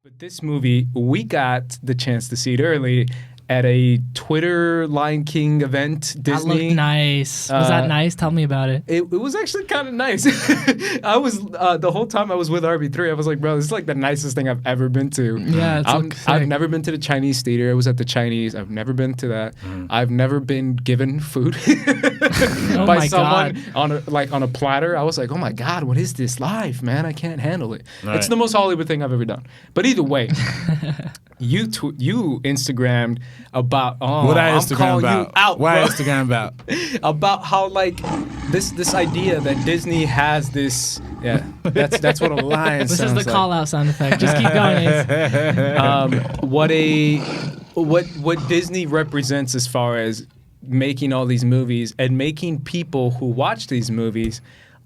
But this movie, we got the chance to see it early at a Twitter Lion King event. Disney. That looked nice. Was that nice? Tell me about it. It was actually kind of nice. I was the whole time I was with RB3. I was like, bro, this is like the nicest thing I've ever been to. Yeah, I've never been to the Chinese theater. I was at the Chinese. I've never been to that. I've never been given food by someone on a platter. I was like, oh my god, what is this life, man? I can't handle it. Right. It's the most Hollywood thing I've ever done. But either way, you Instagrammed about what I Instagram about. You out, what bro. I Instagram about about how like this idea that Disney has this. Yeah, that's what a lion. This sounds is the call out sound effect. Just keep going. What Disney represents as far as making all these movies and making people who watch these movies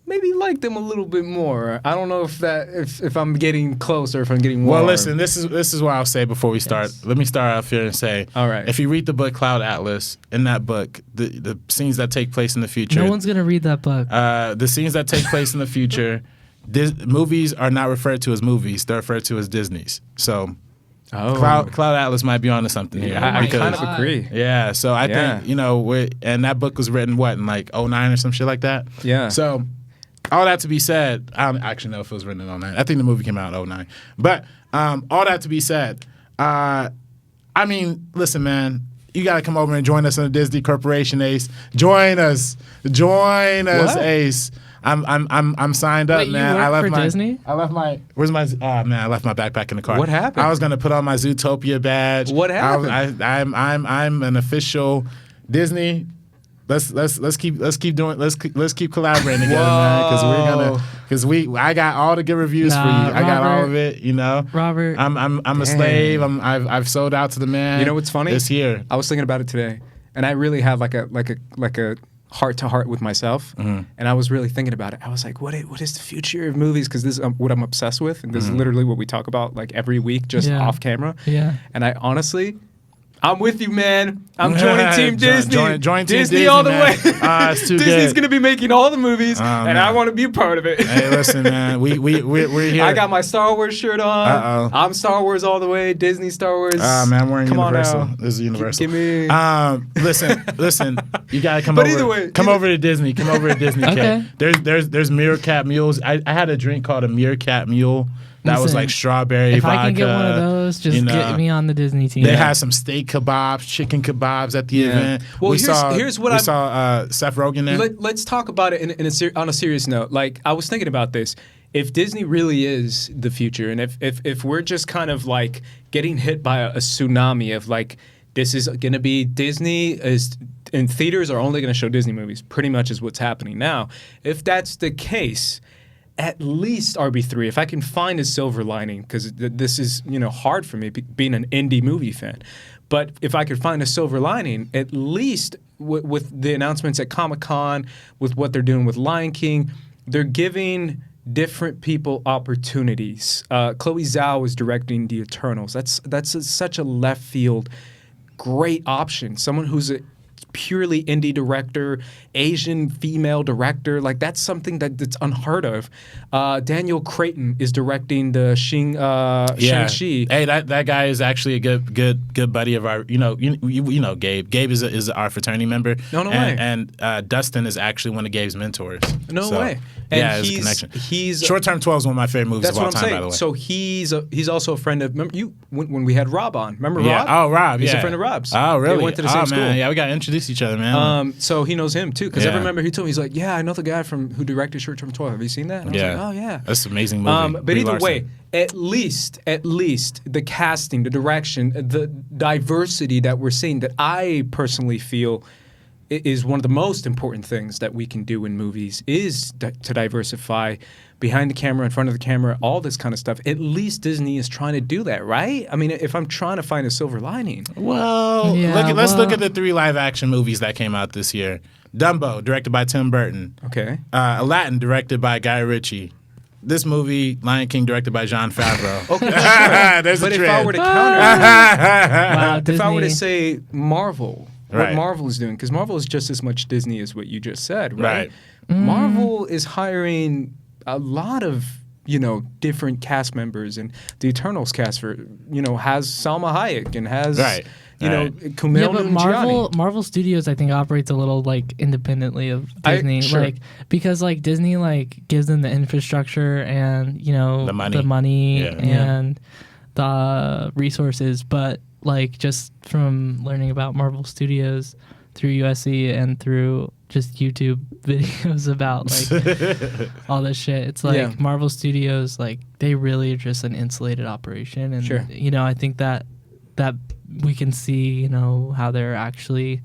maybe like them a little bit more. I don't know if I'm getting close or if I'm getting warm. Well, listen, this is what I'll say before we start. Yes. Let me start off here and say, all right. If you read the book Cloud Atlas, in that book, the scenes that take place in the future. No one's gonna read that book. The scenes that take place in the future, movies are not referred to as movies; they're referred to as Disney's. So. Cloud Atlas might be onto something here. I kind of agree. Yeah, so I think, and that book was written, in like 2009 or some shit like that? Yeah. So, all that to be said, I don't actually know if it was written in 2009. I think the movie came out in 2009. But all that to be said, I mean, listen, man, you got to come over and join us on the Disney Corporation, Ace. Join us, what? Ace. I'm signed up, Wait, man. You work I left for my Disney? I left my I left my backpack in the car. What happened? I was gonna put on my Zootopia badge. What happened? I'm an official Disney. Let's keep collaborating together, man. Because I got all the good reviews for you. I got all of it. Robert, I'm a slave. I've sold out to the man. You know what's funny? This year, I was thinking about it today, and I really had like a heart to heart with myself, and I was really thinking about it. I was like, what is the future of movies? Because this is what I'm obsessed with, and this is literally what we talk about like every week, just off camera. Yeah. And I honestly, I'm with you, man. I'm joining Team Disney. Join Team Disney all the man. way. It's too Disney's good. gonna be making all the movies, and I want to be a part of it. Hey, listen, man. We're here. I got my Star Wars shirt on. Uh-oh. I'm Star Wars all the way. Disney Star Wars. Man, I'm wearing Come Universal. On now. This is Universal. Give me. Listen. You gotta come But over. either way, come over to Disney. Come over to Disney. Okay. There's meerkat mules. I had a drink called a meerkat mule. That was like strawberry if vodka. I can get one of those, just get me on the Disney team. They had some steak kebabs, chicken kebabs at the event. Well, we here's what saw Seth Rogen there. Let's talk about it on a serious note. Like, I was thinking about this. If Disney really is the future, and if we're just kind of like getting hit by a tsunami of like, this is going to be Disney and theaters are only going to show Disney movies, pretty much is what's happening now. If that's the case, at least RB3, if I can find a silver lining, because this is hard for me being an indie movie fan, but if I could find a silver lining, at least with the announcements at Comic-Con, with what they're doing with Lion King, they're giving different people opportunities. Chloe Zhao is directing The Eternals. That's such a left field, great option. Someone who's a purely indie director, Asian female director, like that's something that's unheard of. Daniel Cretton is directing the Shang-Chi. Hey, that guy is actually a good buddy of our. You know Gabe. Gabe is our fraternity member. No way. And Dustin is actually one of Gabe's mentors. No way. And yeah, there's a connection. He's Short Term 12 is one of my favorite movies of all time, by the way. So he's also a friend of. Remember you when we had Rob on? Remember Rob? Oh, Rob. He's a friend of Rob's. Oh, really? They went to the same school. Man. Yeah, we got introduced each other, man. So he knows him too, because I remember he told me, he's like, yeah, I know the guy who directed Short Term 12. Have you seen that? And I was like, oh yeah, that's an amazing movie. But either way, at least the casting, the direction, the diversity that we're seeing, that I personally feel is one of the most important things that we can do in movies, is to diversify behind the camera, in front of the camera, all this kind of stuff. At least Disney is trying to do that, right? I mean, if I'm trying to find a silver lining. Well, let's look at the 3 live-action movies that came out this year. Dumbo, directed by Tim Burton. Okay. Aladdin, directed by Guy Ritchie. This movie, Lion King, directed by Jon Favreau. Okay, sure. There's but a if trend. I were to counter, if I were to Disney. say Marvel, what Right. Marvel is doing, because Marvel is just as much Disney as what you just said, right? Right. Marvel is hiring a lot of different cast members, and the Eternals cast for has Salma Hayek and has Kumail but Nanjiani. Marvel Studios I think operates a little like independently of Disney, because like Disney like gives them the infrastructure and the money and the resources, but like just from learning about Marvel Studios through USC and through just YouTube videos about like all this shit, it's like Marvel Studios, like they really are just an insulated operation, and I think that we can see how they're actually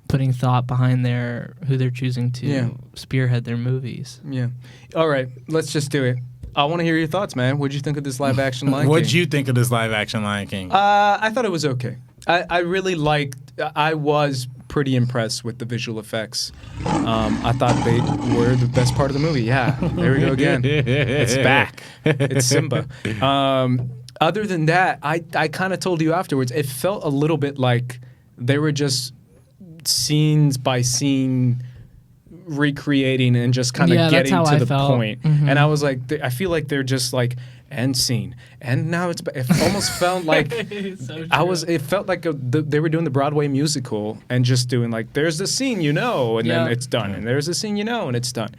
putting thought behind who they're choosing to spearhead their movies. Yeah. All right, let's just do it. I want to hear your thoughts, man. What'd you think of this live action Lion King? What'd you think of this live action Lion King? I thought it was okay. I really I was pretty impressed with the visual effects. I thought they were the best part of the movie. Yeah, there we go again. It's back. It's Simba. Other than that, I kind of told you afterwards, it felt a little bit like they were just scenes by scene recreating and just kind of getting to the point. Mm-hmm. And I was like, I feel like they're just like, end scene. And now it almost felt like it felt like they were doing the Broadway musical and just doing like, there's the scene, and then it's done. And there's the scene, and it's done.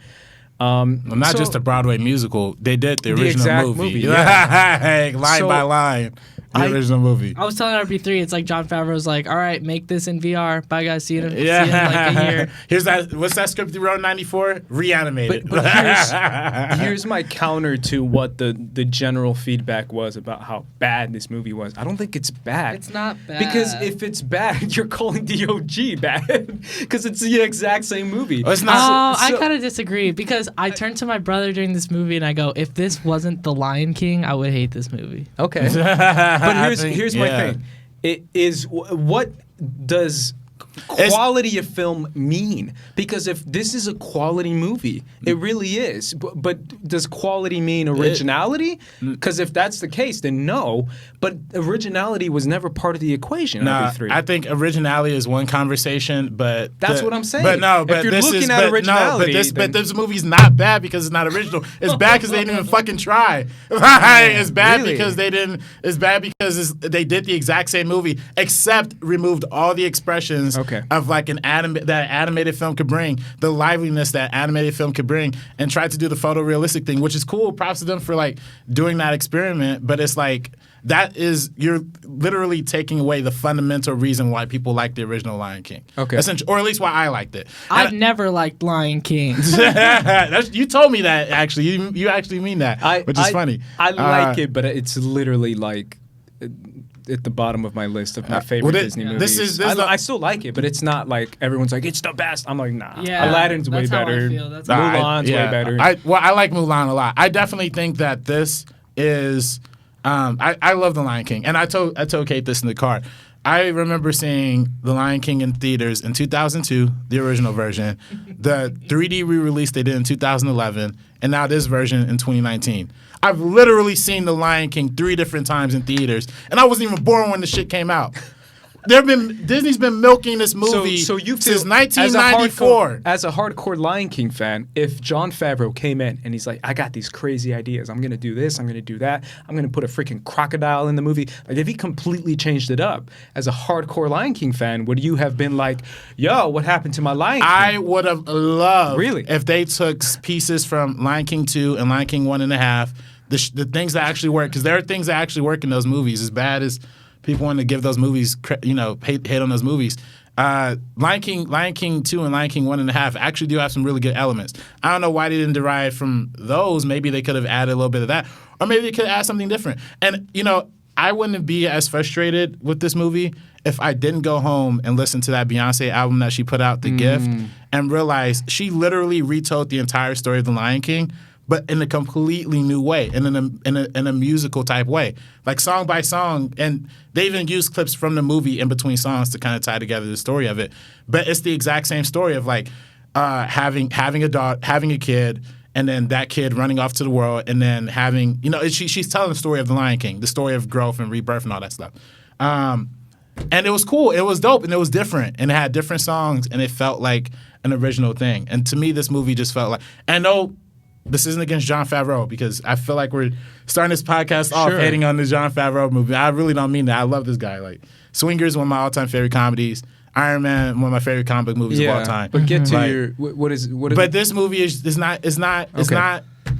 Not just a Broadway musical. They did the original exact movie. Yeah. Line by line. The original movie. I was telling RP3, it's like Jon Favreau's like, all right, make this in VR. Bye, guys. See you in like a year. Here's that. What's that script you wrote in 94? Reanimated. But here's my counter to what the general feedback was about how bad this movie was. I don't think it's bad. It's not bad. Because if it's bad, you're calling the OG bad. Because it's the exact same movie. It's not. I kind of disagree, because I turned to my brother during this movie and I go, if this wasn't The Lion King, I would hate this movie. Okay. But here's my thing. It is, what does quality of film mean? Because if this is a quality movie, it really is. But does quality mean originality? Because if that's the case, then no. But originality was never part of the equation. I think originality is one conversation, but that's what I'm saying. But if you're looking at originality, but this movie's not bad because it's not original. It's bad because they didn't even fucking try. It's bad because they didn't. It's bad because they did the exact same movie except removed all the expressions of like that animated film could bring, the liveliness that animated film could bring, and tried to do the photorealistic thing, which is cool. Props to them for like doing that experiment. But it's like, you're literally taking away the fundamental reason why people like the original Lion King. Okay. Or at least why I liked it. I've never liked Lion King. You told me that, actually. You actually mean that, which is funny. I like it, but it's literally like at the bottom of my list of my favorite Disney movies. I still like it, but it's not like everyone's like, it's the best. I'm like, nah. Yeah, Aladdin's way better. Mulan's way better. I like Mulan a lot. I definitely think that this is... I love The Lion King, and I told Kate this in the car. I remember seeing The Lion King in theaters in 2002, the original version, the 3D re-release they did in 2011, and now this version in 2019. I've literally seen The Lion King 3 different times in theaters, and I wasn't even born when the shit came out. Disney's been milking this movie since 1994. As a hardcore Lion King fan, if Jon Favreau came in and he's like, I got these crazy ideas. I'm going to do this. I'm going to do that. I'm going to put a freaking crocodile in the movie. Like, if he completely changed it up, as a hardcore Lion King fan, would you have been like, yo, what happened to my Lion King? I would have loved if they took pieces from Lion King 2 and Lion King 1.5, the things that actually work. Because there are things that actually work in those movies, as bad as people want to give those movies, hate on those movies. Lion King 2 and Lion King 1.5 actually do have some really good elements. I don't know why they didn't derive from those. Maybe they could have added a little bit of that. Or maybe they could add something different. And, I wouldn't be as frustrated with this movie if I didn't go home and listen to that Beyonce album that she put out, The Gift, and realize she literally retold the entire story of The Lion King, but in a completely new way, and in a musical type way, like song by song. And they even use clips from the movie in between songs to kind of tie together the story of it. But it's the exact same story of like having a daughter, having a kid, and then that kid running off to the world, and then having she's telling the story of the Lion King, the story of growth and rebirth and all that stuff. And it was cool, it was dope, and it was different, and it had different songs, and it felt like an original thing. And to me, this movie just felt like, and no this isn't against Jon Favreau, because I feel like we're starting this podcast off hating on the Jon Favreau movie. I really don't mean that. I love this guy. Like, Swingers, one of my all-time favorite comedies. Iron Man, one of my favorite comic book movies of all time. But get to your what is but this movie is not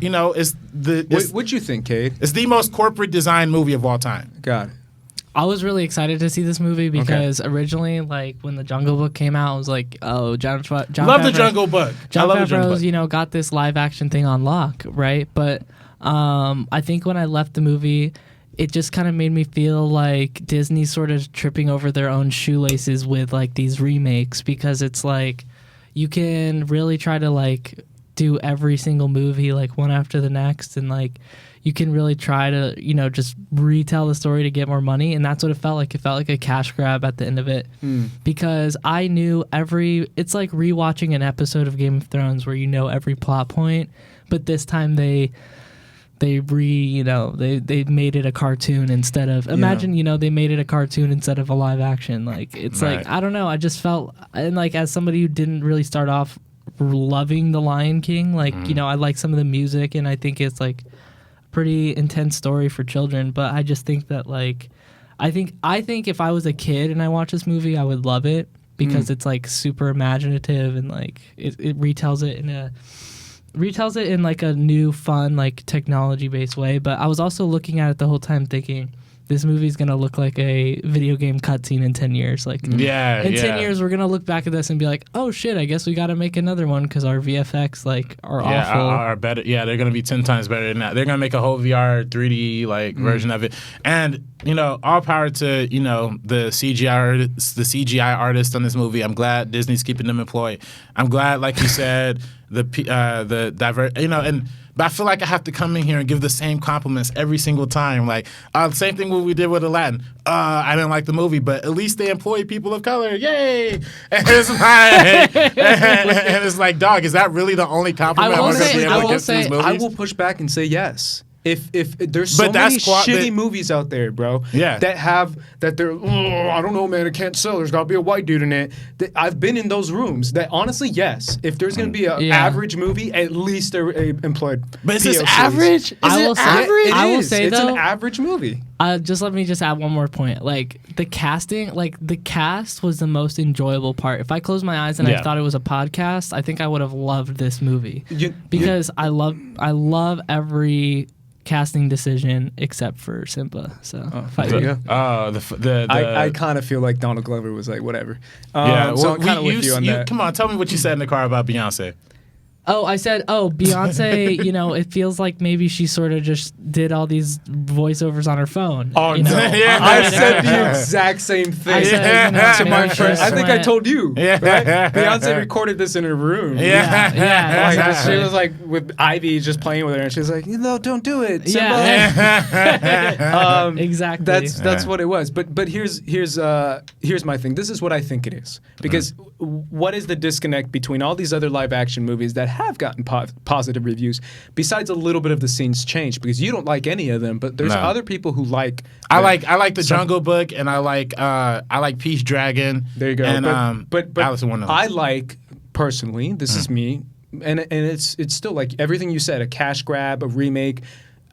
you know, what'd you think, Cade? It's the most corporate design movie of all time. Got it. I was really excited to see this movie because originally, like, when the Jungle Book came out, I was like, oh, Jon love the Jungle Book. Jon Favreau's, you know, got this live action thing on lock, right? But I think when I left the movie, it just kind of made me feel like Disney's sort of tripping over their own shoelaces with, like, these remakes, because it's like you can really try to, like, do every single movie, like, one after the next, and, like, you can really try to, you know, just retell the story to get more money, and that's what it felt like. It felt like a cash grab at the end of it, because I knew it's like rewatching an episode of Game of Thrones where you know every plot point, but this time they made it a cartoon instead of they made it a cartoon instead of a live action. Like, it's like, I don't know, I just felt, and like, as somebody who didn't really start off loving The Lion King, like, you know, I like some of the music, and I think it's like a pretty intense story for children, but I just think that, like, I think if I was a kid and I watched this movie, I would love it, because it's like super imaginative, and like it retells it in like a new, fun, like, technology based way. But I was also looking at it the whole time thinking, this movie's gonna look like a video game cutscene in 10 years. Like, in 10 years, we're gonna look back at this and be like, oh shit, I guess we gotta make another one because our VFX, like, are awful. Are better. Yeah, they're gonna be 10 times better than that. They're gonna make a whole VR 3D like version of it. And, you know, all power to, you know, the CGI artists on this movie. I'm glad Disney's keeping them employed. I'm glad, like you said, but I feel like I have to come in here and give the same compliments every single time. Like, same thing what we did with Aladdin. I didn't like the movie, but at least they employ people of color. Yay! And it's like, dog, is that really the only compliment I'm going to be able to give to these movies? I will push back and say yes. If there's so many shitty movies out there, bro, that they're, I don't know, man, it can't sell. There's got to be a white dude in it. I've been in those rooms. That honestly, yes. If there's going to be an average movie, at least they're employed. But is this average? I will say it's though, an average movie. Let me add one more point. Like, the casting, like, the cast was the most enjoyable part. If I closed my eyes and I thought it was a podcast, I think I would have loved this movie, because I love every casting decision except for Simba. So there you go. I kind of feel like Donald Glover was like, whatever. So I'm kind of with you on that. Come on, tell me what you said in the car about Beyonce. Oh, I said, Beyonce, you know, it feels like maybe she sort of just did all these voiceovers on her phone. Oh, you know? I said the exact same thing to my friend. I think I told you. Right? Beyonce recorded this in her room. She was like with Ivy just playing with her, and she was like, don't do it. Exactly. That's what it was. But here's my thing. This is what I think it is. Because what is the disconnect between all these other live action movies that have gotten positive reviews, besides a little bit of the scenes change? Because you don't like any of them, but there's other people who like. I like the Jungle Book, and I like Peace Dragon. There you go. And but Alice in Wonderland. I like, personally, this is me, and it's still like everything you said, a cash grab, a remake.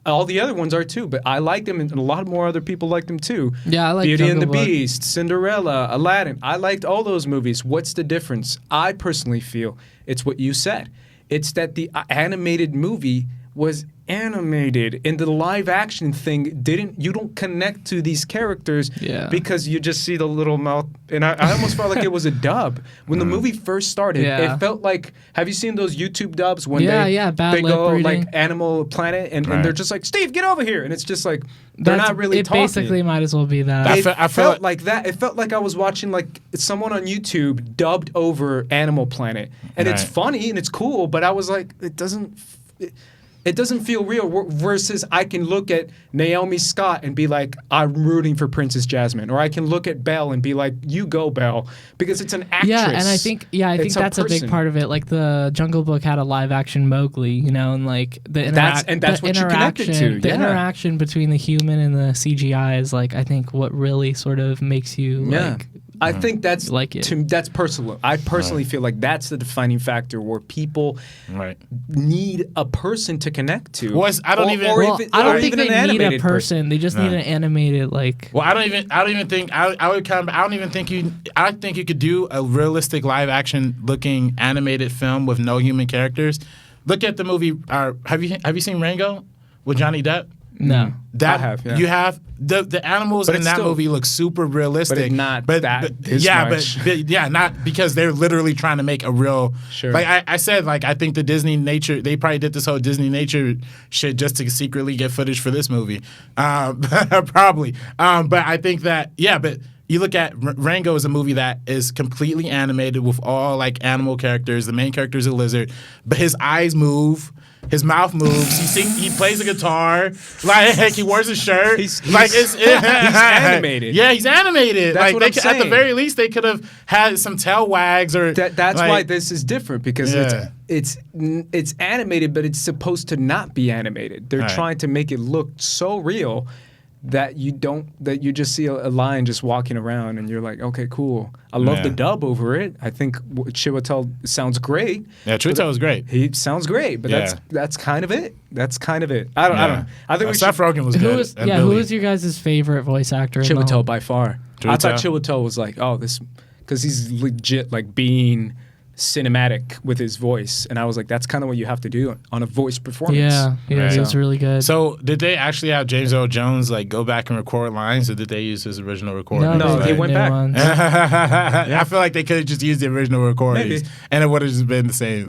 All the other ones are too, but I like them, and a lot more other people like them too. Yeah, I like Beauty Jungle and the Book. Beast, Cinderella, Aladdin. I liked all those movies. What's the difference? I personally feel it's what you said. It's that the animated movie was animated, and the live action thing you don't connect to these characters because you just see the little mouth. And I almost felt like it was a dub. When the movie first started, it felt like, have you seen those YouTube dubs when they go reading. like Animal Planet and they're just like, Steve, get over here, and it's just like they're not really talking. It basically might as well be that. I felt like that. It felt like I was watching like someone on YouTube dubbed over Animal Planet, and it's funny and it's cool, but I was like, it doesn't feel real, versus I can look at Naomi Scott and be like, I'm rooting for Princess Jasmine. Or I can look at Belle and be like, you go, Belle. Because it's an actress. Yeah, and I think that's a big part of it. Like, the Jungle Book had a live-action Mowgli, you know, and like that's what you connected to. The interaction between the human and the CGI is, like, I think what really sort of makes you like I think that's like it. That's personal. I personally feel like that's the defining factor where people need a person to connect to. I don't think they need a person. They just need an animated like. Well, I don't even think I think you could do a realistic live action looking animated film with no human characters. Look at the movie. Have you seen Rango with Johnny Depp? No, I have. Yeah. You have the animals in that movie look super realistic, not because they're literally trying to make a real. Sure. Like I said, like I think the Disney nature, they probably did this whole Disney nature shit just to secretly get footage for this movie, probably. But I think that but. You look at Rango is a movie that is completely animated with all like animal characters. The main character is a lizard, but his eyes move, his mouth moves. He plays a guitar, like he wears a shirt. He's animated. Yeah, he's animated. That's like what I'm saying. At the very least, they could have had some tail wags or. That's why this is different because it's animated, but it's supposed to not be animated. They're trying to make it look so real. That you just see a lion just walking around and you're like, okay, cool. I love the dub over it. I think Chiwetel sounds great. Yeah, Chiwetel was great. He sounds great, but that's kind of it. That's kind of it. I don't know. I think Seth Rogen was good. Who was your guys' favorite voice actor? Chiwetel by far. I thought Chiwetel was like, because he's legit like being cinematic with his voice, and I was like, that's kind of what you have to do on a voice performance. Yeah, he was really good. So did they actually have James Earl Jones like go back and record lines, or did they use his original recording? No, he went back. I feel like they could have just used the original recordings, and it would have just been the same.